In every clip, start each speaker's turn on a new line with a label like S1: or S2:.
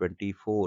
S1: 24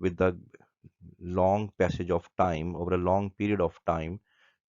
S1: with the long passage of time over a long period of time।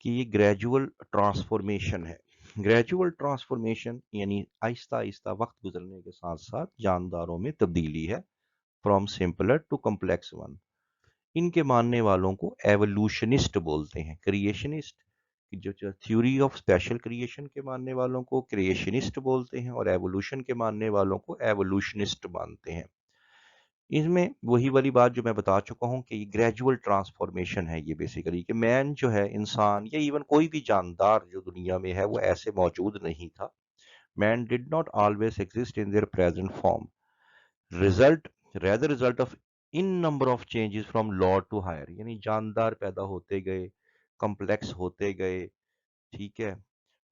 S1: کہ یہ gradual transformation ہے. Gradual transformation یعنی آہستہ آہستہ وقت گزرنے کے ساتھ ساتھ جانداروں میں تبدیلی ہے. From simpler to complex one. ان کے ماننے والوں کو ایولوشنسٹ بولتے ہیں. کریشنسٹ جو تھیوری آف اسپیشل کریشن کے ماننے والوں کو کریشنسٹ بولتے ہیں اور ایولوشن کے ماننے والوں کو ایولوشنسٹ مانتے ہیں. اس میں وہی والی بات جو میں بتا چکا ہوں کہ یہ گریجول ٹرانسفارمیشن ہے. یہ بیسیکلی کہ مین جو ہے انسان یا ایون کوئی بھی جاندار جو دنیا میں ہے وہ ایسے موجود نہیں تھا. Man did not always exist in their present form. result rather result of in number of changes from low to higher. یعنی جاندار پیدا ہوتے گئے, کمپلیکس ہوتے گئے, ٹھیک ہے,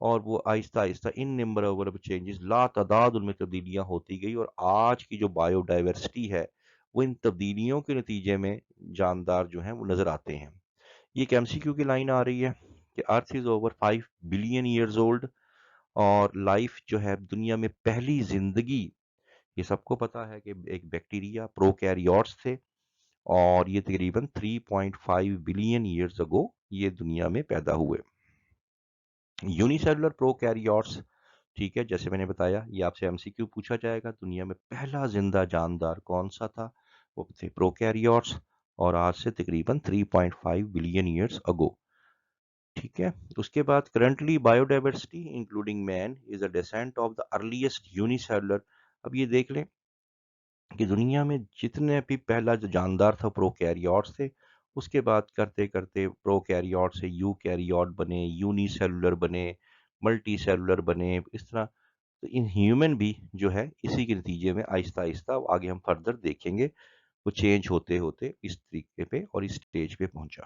S1: اور وہ آہستہ آہستہ ان نمبر آف چینجز لا تعداد ان میں تبدیلیاں ہوتی گئی, اور آج کی جو بایو ڈائیورسٹی ہے وہ ان تبدیلیوں کے نتیجے میں جاندار جو ہیں وہ نظر آتے ہیں. یہ ایک ایم سی کیو کی لائن آ رہی ہے کہ ارتھ از اوور 5 بلین ایئرز اولڈ, اور لائف جو ہے دنیا میں پہلی زندگی, یہ سب کو پتا ہے کہ ایک بیکٹیریا پروکیریوٹس تھے, اور یہ تقریباً 3.5 بلین ایئرز اگو یہ دنیا میں پیدا ہوئے. یونی سیلولر پروکیریوٹس, ٹھیک ہے, جیسے میں نے بتایا یہ آپ سے ایم سی کیو پوچھا جائے گا, دنیا میں پہلا زندہ جاندار کون سا تھا, وہ تھے پروکیریوٹس, اور آج سے تقریباً 3.5 بلین ایئرز اگو. ٹھیک ہے, اس کے بعد currently biodiversity including man is a descent of the earliest unicellular. اب یہ دیکھ لیں کہ دنیا میں جتنے بھی پہلا جو جاندار تھا پروکیریوٹس تھے, اس کے بعد کرتے کرتے پروکیریوٹ سے یو کیریوٹ بنے, یونی سیلولر بنے, ملٹی سیلولر بنے, اس طرح. تو ان ہیومن بھی جو ہے اسی کے نتیجے میں آہستہ آہستہ آگے ہم فردر دیکھیں گے وہ چینج ہوتے ہوتے اس طریقے پہ اور اس سٹیج پہ پہنچا.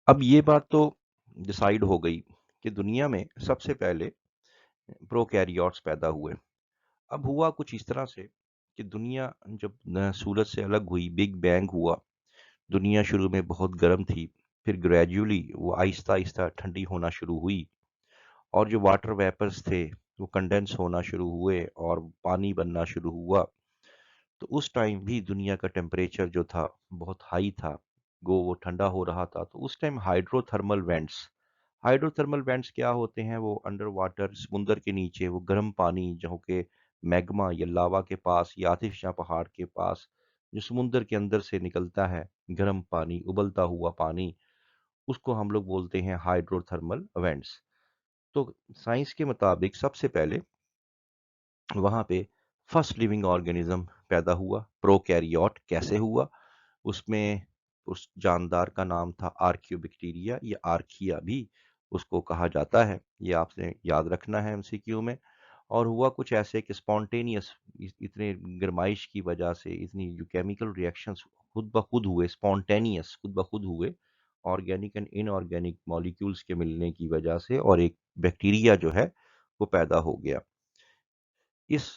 S1: اب یہ بات تو ڈیسائیڈ ہو گئی کہ دنیا میں سب سے پہلے پروکیریوٹس پیدا ہوئے. اب ہوا کچھ اس طرح سے کہ دنیا جب سورج سے الگ ہوئی, بگ بینگ ہوا, دنیا شروع میں بہت گرم تھی, پھر گریجولی وہ آہستہ آہستہ ٹھنڈی ہونا شروع ہوئی, اور جو واٹر ویپرز تھے وہ کنڈنس ہونا شروع ہوئے اور پانی بننا شروع ہوا. تو اس ٹائم بھی دنیا کا ٹیمپریچر جو تھا بہت ہائی تھا, گو وہ ٹھنڈا ہو رہا تھا. تو اس time hydrothermal vents, hydrothermal vents کیا ہوتے ہیں, وہ انڈر واٹر سمندر کے نیچے وہ گرم پانی جہاں کہ میگما یا لاوا کے پاس یا آتش فشاں پہاڑ کے پاس جو سمندر کے اندر سے نکلتا ہے گرم پانی, ابلتا ہوا پانی, اس کو ہم لوگ بولتے ہیں ہائیڈرو تھرمل وینٹس. تو سائنس کے مطابق سب سے پہلے وہاں پہ فرسٹ لیونگ آرگینزم پیدا ہوا. پروکیریوٹ کیسے ہوا, اس میں اس جاندار کا نام تھا آرکیو بیکٹیریا, یا آرکیا بھی اس کو کہا جاتا ہے, یہ آپ نے یاد رکھنا ہے ایم سی کیو میں. اور ہوا کچھ ایسے کہ اسپونٹینیس, اتنے گرمائش کی وجہ سے اتنی جو کیمیکل ریئیکشنز خود بخود ہوئے, اسپونٹینیس خود بخود ہوئے, organic and in organic molecules کے ملنے کی وجہ سے, اور ایک بیکٹیریا جو ہے وہ پیدا ہو گیا. اس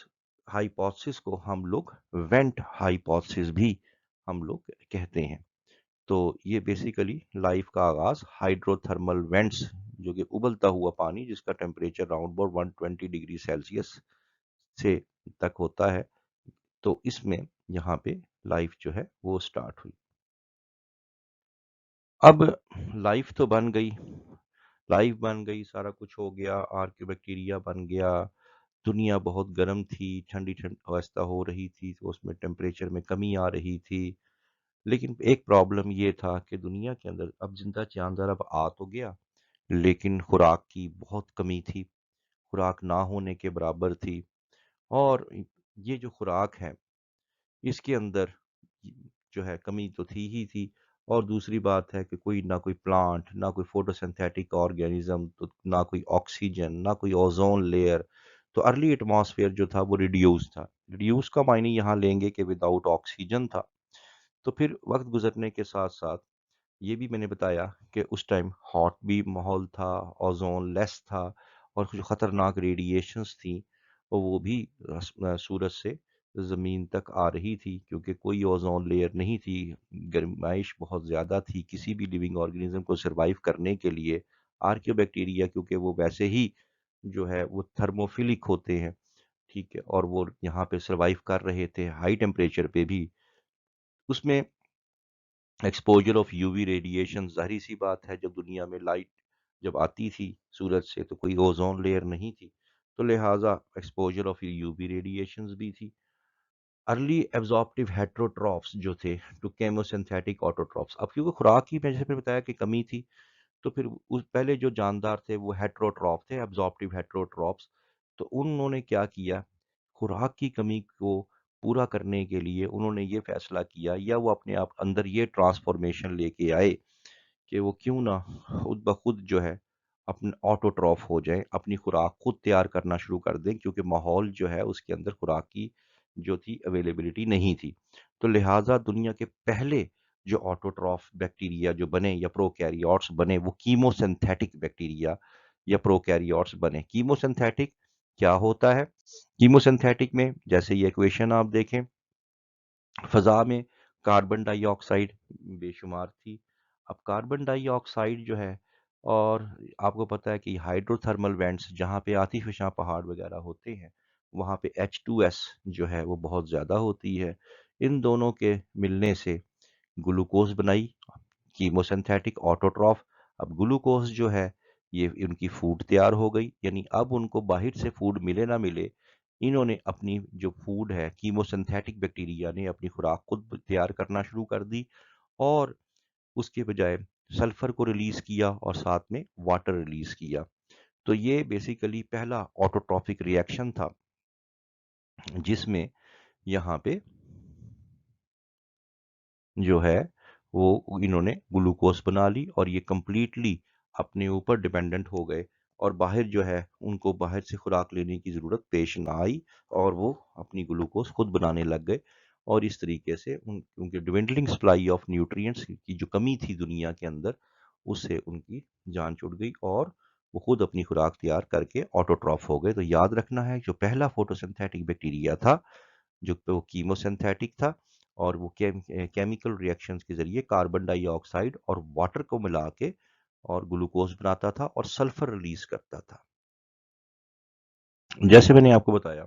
S1: ہائیپوتھسس کو ہم لوگ وینٹ ہائیپوتھسس بھی ہم لوگ کہتے ہیں. تو یہ بیسیکلی لائف کا آغاز ہائیڈرو تھرمل وینٹس, جو کہ ابلتا ہوا پانی جس کا temperature round about 120 degree Celsius سے تک ہوتا ہے, تو اس میں یہاں پہ لائف جو ہے وہ سٹارٹ ہوئی. اب لائف تو بن گئی, لائف بن گئی, سارا کچھ ہو گیا, آرکیو بیکٹیریا بن گیا, دنیا بہت گرم تھی, ٹھنڈی آہستہ ہو رہی تھی, تو اس میں ٹیمپریچر میں کمی آ رہی تھی. لیکن ایک پرابلم یہ تھا کہ دنیا کے اندر اب زندہ جاندار اب آ تو گیا, لیکن خوراک کی بہت کمی تھی, خوراک نہ ہونے کے برابر تھی. اور یہ جو خوراک ہے اس کے اندر جو ہے کمی تو تھی ہی تھی, اور دوسری بات ہے کہ کوئی نہ کوئی پلانٹ, نہ کوئی فوٹو سنتھیٹک آرگینزم, تو نہ کوئی آکسیجن, نہ کوئی اوزون لیئر. تو ارلی ایٹماسفیئر جو تھا وہ ریڈیوس تھا. ریڈیوس کا معنی یہاں لیں گے کہ وداؤٹ آکسیجن تھا. تو پھر وقت گزرنے کے ساتھ ساتھ یہ بھی میں نے بتایا کہ اس ٹائم ہاٹ بھی ماحول تھا, اوزون لیس تھا, اور جو خطرناک ریڈیشنز تھیں وہ بھی سورج سے زمین تک آ رہی تھی, کیونکہ کوئی اوزون لیئر نہیں تھی, گرمائش بہت زیادہ تھی کسی بھی لیونگ آرگینزم کو سروائیو کرنے کے لیے. آرکیو بیکٹیریا کیونکہ وہ ویسے ہی جو ہے وہ تھرموفیلک ہوتے ہیں, ٹھیک ہے, اور وہ یہاں پہ سروائیو کر رہے تھے ہائی ٹیمپریچر پہ بھی. اس میں exposure of U V radiation, ظاہری سی بات ہے جب دنیا میں لائٹ جب آتی تھی سورج سے تو کوئی اوزون لیئر نہیں تھی، تو لہٰذا exposure of U V radiations بھی تھی۔ ارلی ایبزارپٹیو ہیٹروٹرافس جو تھے ٹو کیموسینتھیٹک آٹوٹرافس، اب کیونکہ خوراک کی میں جیسے میں بتایا کہ کمی تھی، تو پھر اس پہلے جو جاندار تھے وہ ہیٹروٹراف تھے، ایبزارپٹیو ہیٹروٹرافس۔ تو انہوں نے کیا کیا، خوراک کی کمی کو پورا کرنے کے لیے انہوں نے یہ فیصلہ کیا، یا وہ اپنے آپ اندر یہ ٹرانسفارمیشن لے کے آئے کہ وہ کیوں نہ خود بخود جو ہے اپنے آٹوٹراف ہو جائیں، اپنی خوراک خود تیار کرنا شروع کر دیں، کیونکہ ماحول جو ہے اس کے اندر خوراک کی جو تھی اویلیبلٹی نہیں تھی۔ تو لہٰذا دنیا کے پہلے جو آٹوٹراف بیکٹیریا جو بنے یا پروکیریوٹس بنے، وہ کیموسینتھیٹک بیکٹیریا یا پروکیریوٹس بنے۔ کیموسینتھیٹک کیا ہوتا ہے؟ کیموسینتھیٹک میں جیسے یہ ایکویشن آپ دیکھیں، فضا میں کاربن ڈائی آکسائڈ بے شمار تھی۔ اب کاربن ڈائی آکسائڈ جو ہے، اور آپ کو پتہ ہے کہ ہائیڈرو تھرمل وینٹس جہاں پہ آتش فشاں پہاڑ وغیرہ ہوتے ہیں، وہاں پہ H2S جو ہے وہ بہت زیادہ ہوتی ہے۔ ان دونوں کے ملنے سے گلوکوز بنائی، کیموسینتھیٹک آٹوٹراف۔ اب گلوکوز جو ہے یہ ان کی فوڈ تیار ہو گئی، یعنی اب ان کو باہر سے فوڈ ملے نہ ملے، انہوں نے اپنی جو فوڈ ہے، کیموسینتھیٹک بیکٹیریا نے اپنی خوراک خود تیار کرنا شروع کر دی، اور اس کے بجائے سلفر کو ریلیز کیا اور ساتھ میں واٹر ریلیز کیا۔ تو یہ بیسیکلی پہلا آٹوٹرافک ری ایکشن تھا، جس میں یہاں پہ جو ہے وہ انہوں نے گلوکوز بنا لی، اور یہ کمپلیٹلی اپنے اوپر ڈیپینڈنٹ ہو گئے، اور باہر جو ہے ان کو باہر سے خوراک لینے کی ضرورت پیش نہ آئی، اور وہ اپنی گلوکوز خود بنانے لگ گئے۔ اور اس طریقے سے کیونکہ ڈوینڈلنگ سپلائی آف نیوٹرینٹس کی جو کمی تھی دنیا کے اندر، اس سے ان کی جان چھوٹ گئی، اور وہ خود اپنی خوراک تیار کر کے آٹوٹراف ہو گئے۔ تو یاد رکھنا ہے جو پہلا فوٹوسنتھیٹک بیکٹیریا تھا جو کہ وہ کیموسینتھیٹک تھا، اور وہ کیمیکل ریئیکشنز کے ذریعے کاربن ڈائی آکسائڈ اور واٹر کو ملا کے اور گلوکوز بناتا تھا اور سلفر ریلیز کرتا تھا۔ جیسے میں نے آپ کو بتایا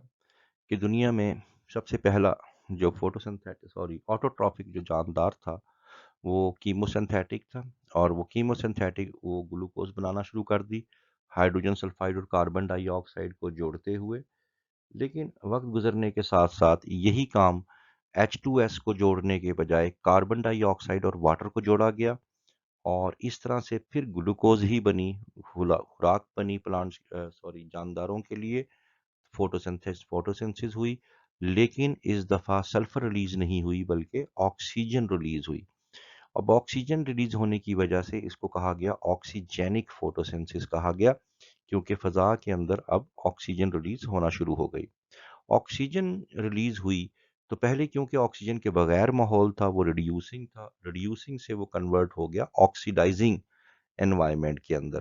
S1: کہ دنیا میں سب سے پہلا جو آٹوٹرافک جو جاندار تھا وہ کیموسینتھیٹک تھا، اور وہ کیموسینتھیٹک وہ گلوکوز بنانا شروع کر دی ہائیڈروجن سلفائڈ اور کاربن ڈائی آکسائڈ کو جوڑتے ہوئے۔ لیکن وقت گزرنے کے ساتھ ساتھ یہی کام H2S کو جوڑنے کے بجائے کاربن ڈائی آکسائڈ اور واٹر کو جوڑا گیا، اور اس طرح سے پھر گلوکوز ہی بنی، خوراک بنی پلانٹس جانداروں کے لیے، فوٹوسنتھسس ہوئی۔ لیکن اس دفعہ سلفر ریلیز نہیں ہوئی بلکہ آکسیجن ریلیز ہوئی۔ اب آکسیجن ریلیز ہونے کی وجہ سے اس کو کہا گیا آکسیجینک فوٹوسنتھسس کہا گیا، کیونکہ فضا کے اندر اب آکسیجن ریلیز ہونا شروع ہو گئی۔ آکسیجن ریلیز ہوئی تو پہلے کیونکہ آکسیجن کے بغیر ماحول تھا، وہ ریڈیوسنگ تھا، ریڈیوسنگ سے وہ کنورٹ ہو گیا آکسیڈائزنگ انوائرمنٹ کے اندر۔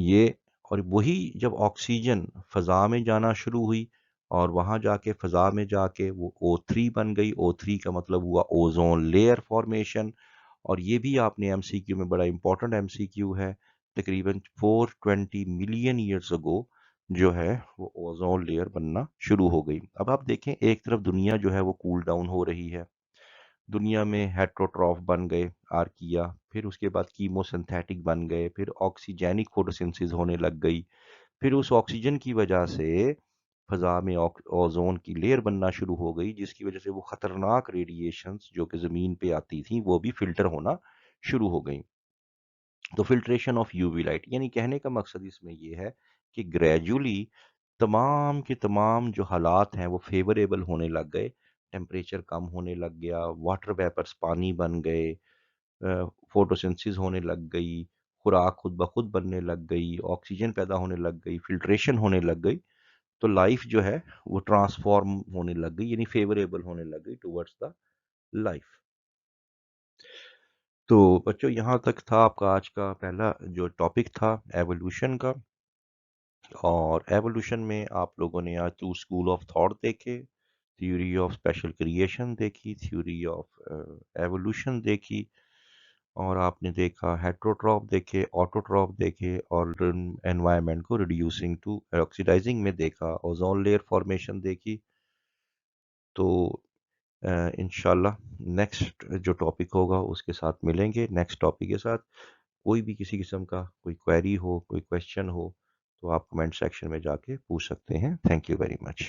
S1: یہ اور وہی جب آکسیجن فضا میں جانا شروع ہوئی، اور وہاں جا کے فضا میں جا کے وہ O3 بن گئی۔ O3 کا مطلب ہوا اوزون لیئر فارمیشن، اور یہ بھی آپ نے ایم سی کیو میں بڑا امپورٹنٹ ایم سی کیو ہے، تقریباً 420 ملین ایئرز اگو جو ہے وہ اوزون لیئر بننا شروع ہو گئی۔ اب آپ دیکھیں ایک طرف دنیا جو ہے وہ کول ڈاؤن ہو رہی ہے، دنیا میں ہیٹروٹراف بن گئے آرکیا، پھر اس کے بعد کیموسنتھیٹک بن گئے، پھر آکسیجینک فوٹوسنتھسس ہونے لگ گئی، پھر اس آکسیجن کی وجہ سے فضا میں اوزون کی لیئر بننا شروع ہو گئی، جس کی وجہ سے وہ خطرناک ریڈیشنز جو کہ زمین پہ آتی تھیں وہ بھی فلٹر ہونا شروع ہو گئیں۔ تو filtration of U V light, یعنی کہنے کا مقصد اس میں یہ ہے کہ گریجولی تمام کے تمام جو حالات ہیں وہ فیوریبل ہونے لگ گئے، ٹیمپریچر کم ہونے لگ گیا، واٹر ویپرز پانی بن گئے، فوٹوسنتھسس ہونے لگ گئی، خوراک خود بخود بننے لگ گئی، آکسیجن پیدا ہونے لگ گئی، فلٹریشن ہونے لگ گئی، تو لائف جو ہے وہ ٹرانسفارم ہونے لگ گئی، یعنی فیوریبل ہونے لگ گئی ٹورڈز دا لائف۔ تو بچوں یہاں تک تھا آپ کا آج کا پہلا جو ٹاپک تھا ایوولوشن کا، اور ایوولوشن میں آپ لوگوں نے آج 2 اسکول آف تھاٹ دیکھے، تھیوری آف اسپیشل کریشن دیکھی، تھیوری آف ایوولوشن دیکھی، اور آپ نے دیکھا ہیٹروٹراف دیکھے، آٹوٹراف دیکھے، اور انوائرمنٹ کو ریڈیوسنگ ٹو آکسیڈائزنگ میں دیکھا، اوزون لیئر فارمیشن دیکھی۔ تو انشاءاللہ نیکسٹ جو ٹاپک ہوگا اس کے ساتھ ملیں گے، نیکسٹ ٹاپک کے ساتھ. کوئی بھی کسی قسم کا کوئی کویری ہو، کوئی کویشچن ہو تو آپ کمنٹ سیکشن میں جا کے پوچھ سکتے ہیں. Thank you very much.